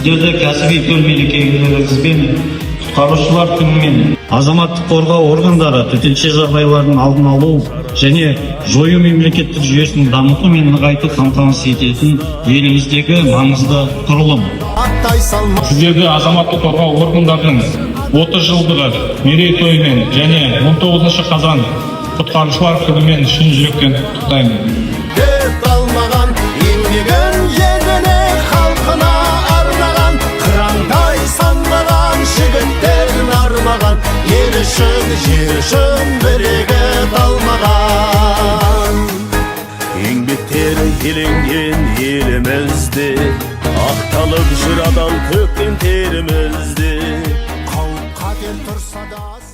сіздерді кәсіби төл мерекелеріңізбен құтқарушылар күнімен азаматтық қорғау органдары төтенше жағдайлардың алдын алу және жою мемлекеттік жүйесін дамыту мен нығайту қамтамасыз ететін еліміздегі маңызды құрылым. Сіздерді азаматтық қорғау органдарының 30 жылдығы мерейтойымен және 19 қазан құтқарушылар күнімен шын жүректен құттықтаймын. Ел үшін, жер үшін бірігіп алмаған еңбектері еленген елімізде ақталып жүр адал төккен терімізде қауіп қатер тұрса да